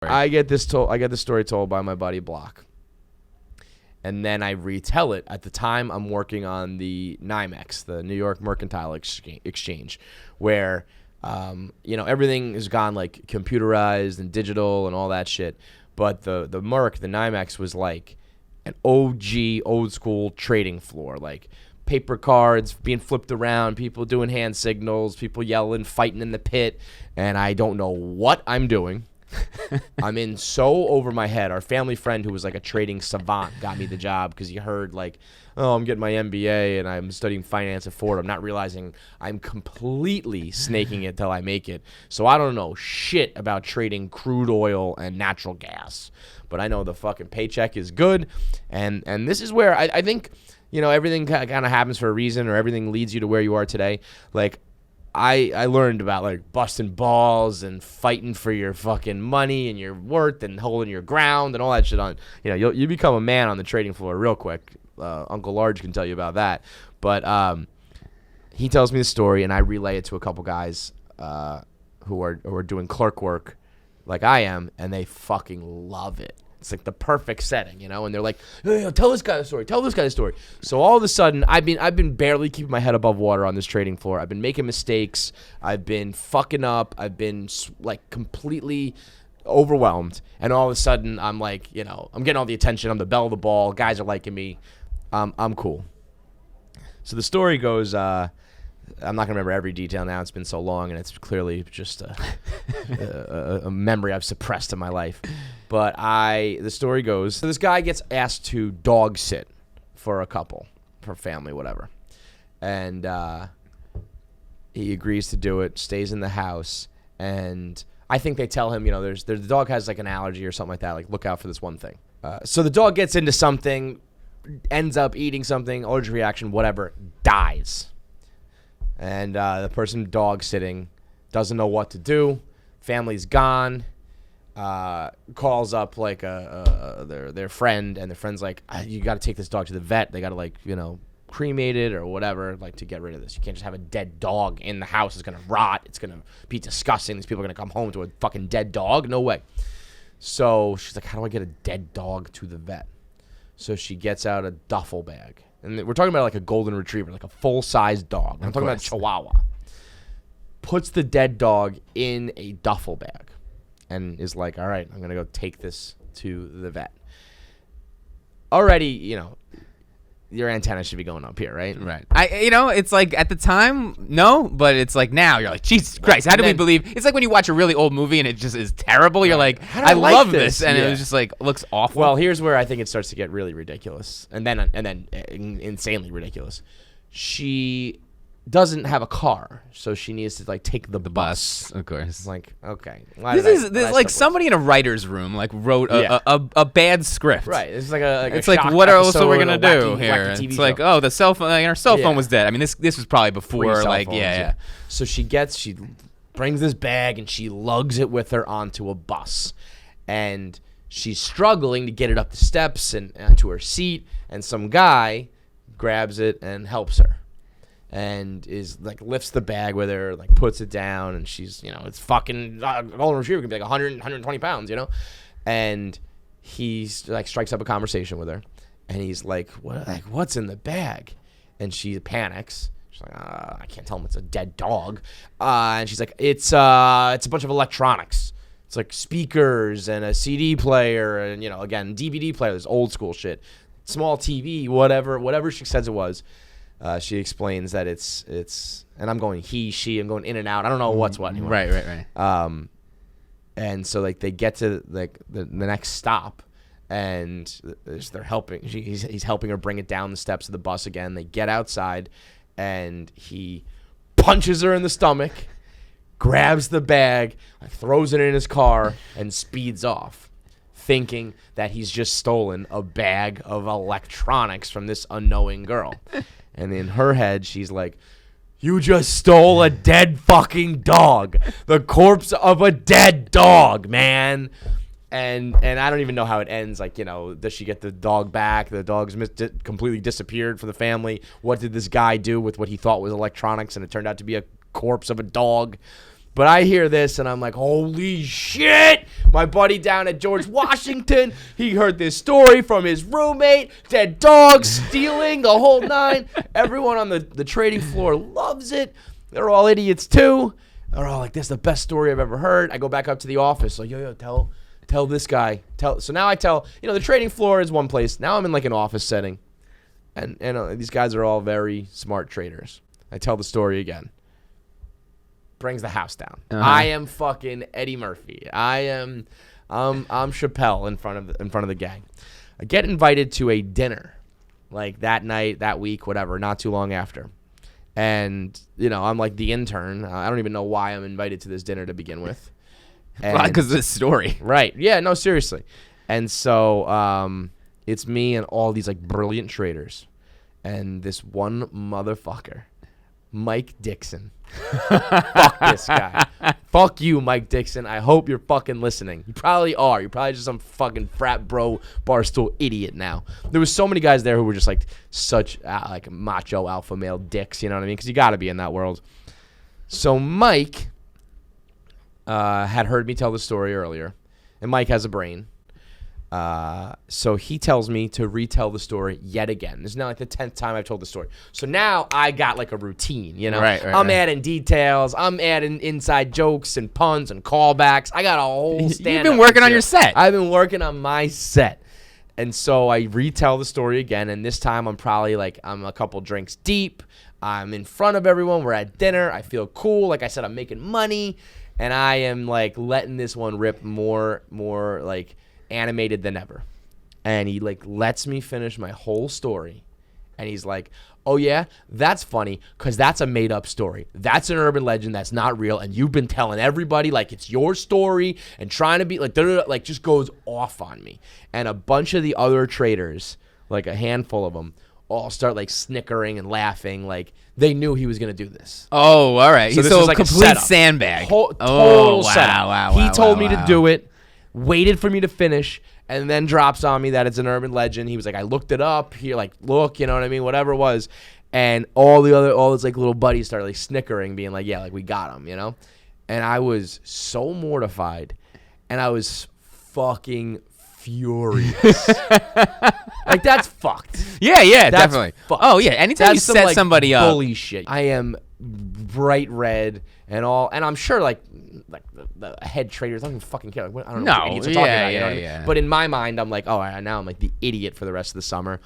I get the story told by my buddy Block. And then I retell it. At the time, I'm working on the NYMEX, the New York Mercantile Exchange, where everything has gone like computerized and digital and all that shit. But the NYMEX was like an OG, old school trading floor, like paper cards being flipped around, people doing hand signals, people yelling, fighting in the pit, and I don't know what I'm doing. I'm in so over my head. Our family friend who was like a trading savant got me the job because he heard like, oh, I'm getting my MBA and I'm studying finance at Ford. I'm not realizing I'm completely snaking it till I make it. So I don't know shit about trading crude oil and natural gas. But I know the fucking paycheck is good. And this is where I think, everything kind of happens for a reason, or everything leads you to where you are today. Like, I learned about like busting balls and fighting for your fucking money and your worth and holding your ground and all that shit on. You become a man on the trading floor real quick. Uncle Large can tell you about that. But he tells me the story, and I relay it to a couple guys who are doing clerk work like I am, and they fucking love it. It's like the perfect setting, and they're like, hey, tell this guy the story. Tell this guy the story. So all of a sudden, I've been barely keeping my head above water on this trading floor. I've been making mistakes. I've been fucking up. I've been like completely overwhelmed. And all of a sudden, I'm like, I'm getting all the attention. I'm the belle of the ball. Guys are liking me. I'm cool. So the story goes, I'm not going to remember every detail now. It's been so long, and it's clearly just a memory I've suppressed in my life. But the story goes, so this guy gets asked to dog sit for a couple, for family, whatever. And he agrees to do it, stays in the house, and I think they tell him, the dog has like an allergy or something like that, like look out for this one thing. So the dog gets into something, ends up eating something, allergic reaction, whatever, dies. And the person dog sitting doesn't know what to do. Family's gone. Calls up like their friend, and their friend's like, you got to take this dog to the vet. They got to cremate it or whatever, like to get rid of this. You can't just have a dead dog in the house. It's gonna rot. It's gonna be disgusting. These people are gonna come home to a fucking dead dog. No way. So she's like, how do I get a dead dog to the vet? So she gets out a duffel bag. And we're talking about like a golden retriever, like a full-size dog. I'm talking about a chihuahua. Puts the dead dog in a duffel bag and is like, all right, I'm going to go take this to the vet. Already, your antenna should be going up here, right? Right. It's like at the time, no, but it's like now you're like, Jesus Christ, how do we believe? It's like when you watch a really old movie and it just is terrible. You're like, I love this, and it was just like looks awful. Well, here's where I think it starts to get really ridiculous, and then insanely ridiculous. She doesn't have a car, so she needs to like take the bus. Of course. It's like, okay, this is like somebody in a writer's room like wrote a bad script. Right. It's like a it's like what else are we gonna do here? It's like, oh, the cell phone. Our cell phone was dead. I mean, this was probably before like yeah. So she brings this bag and she lugs it with her onto a bus, and she's struggling to get it up the steps and onto her seat, and some guy grabs it and helps her. And is like lifts the bag with her, like puts it down, and she's, it's fucking golden retriever can be like 100, 120 pounds, and he's like strikes up a conversation with her, and he's like, what's in the bag? And she panics. She's like, I can't tell him it's a dead dog. And she's like, it's a bunch of electronics. It's like speakers and a CD player, and again DVD player, this old school shit, small TV, whatever she says it was. She explains that it's, and I'm going she, I'm going in and out. I don't know what's what anymore. Right. And so like they get to like the next stop, and they're helping. He's helping her bring it down the steps of the bus again. They get outside, and he punches her in the stomach, grabs the bag, like, throws it in his car, and speeds off, thinking that he's just stolen a bag of electronics from this unknowing girl. And in her head, she's like, you just stole a dead fucking dog. The corpse of a dead dog, man. And I don't even know how it ends. Like, does she get the dog back? The dog's completely disappeared for the family. What did this guy do with what he thought was electronics, and it turned out to be a corpse of a dog? But I hear this, and I'm like, holy shit. My buddy down at George Washington, he heard this story from his roommate, dead dogs, stealing, the whole nine. Everyone on the trading floor loves it. They're all idiots, too. They're all like, this is the best story I've ever heard. I go back up to the office, like, yo, tell this guy. So now I tell, the trading floor is one place. Now I'm in like an office setting. And these guys are all very smart traders. I tell the story again. Brings the house down. I am fucking Eddie Murphy. I'm Chappelle in front of the gang. I get invited to a dinner, like that night, that week, whatever, not too long after. And, I'm like the intern. I don't even know why I'm invited to this dinner to begin with. Because of this story. Right. Yeah, no, seriously. And so it's me and all these, like, brilliant traders. And this one motherfucker, Mike Dixon. Fuck this guy. Fuck you, Mike Dixon. I hope you're fucking listening. You probably are. You're probably just some fucking frat bro Barstool idiot now. There was so many guys there who were just like such like macho alpha male dicks, you know what I mean? Because you got to be in that world. So Mike had heard me tell the story earlier, and Mike has a brain. So he tells me to retell the story yet again. This is now like the 10th time I've told the story. So now I got like a routine, Right, I'm adding details. I'm adding inside jokes and puns and callbacks. I got a whole stand-up. You've been working on your set. I've been working on my set. And so I retell the story again, and this time I'm probably like, I'm a couple drinks deep. I'm in front of everyone. We're at dinner. I feel cool. Like I said, I'm making money. And I am like letting this one rip more like animated than ever. And he like lets me finish my whole story, and he's like, oh yeah, that's funny because that's a made up story. That's an urban legend that's not real, and you've been telling everybody like it's your story and trying to be like just goes off on me. And a bunch of the other traders, like a handful of them, all start like snickering and laughing, like they knew he was gonna do this. Oh, all right. So this was like a complete setup. sandbag. Total setup. Wow. He told me to do it, waited for me to finish, and then drops on me that it's an urban legend. He was like, I looked it up. He like, look, you know what I mean? Whatever it was. And all his like little buddies started like snickering, being like, yeah, like we got him, And I was so mortified, and I was fucking furious. Like that's fucked. Yeah, That's definitely. fucked. Oh yeah, anytime you set somebody up. Bully shit. I am bright red and all, and I'm sure like the head traders don't even fucking care. Like, I don't know what idiots are talking about. You know what I mean? But in my mind, I'm like, oh, now I'm like the idiot for the rest of the summer.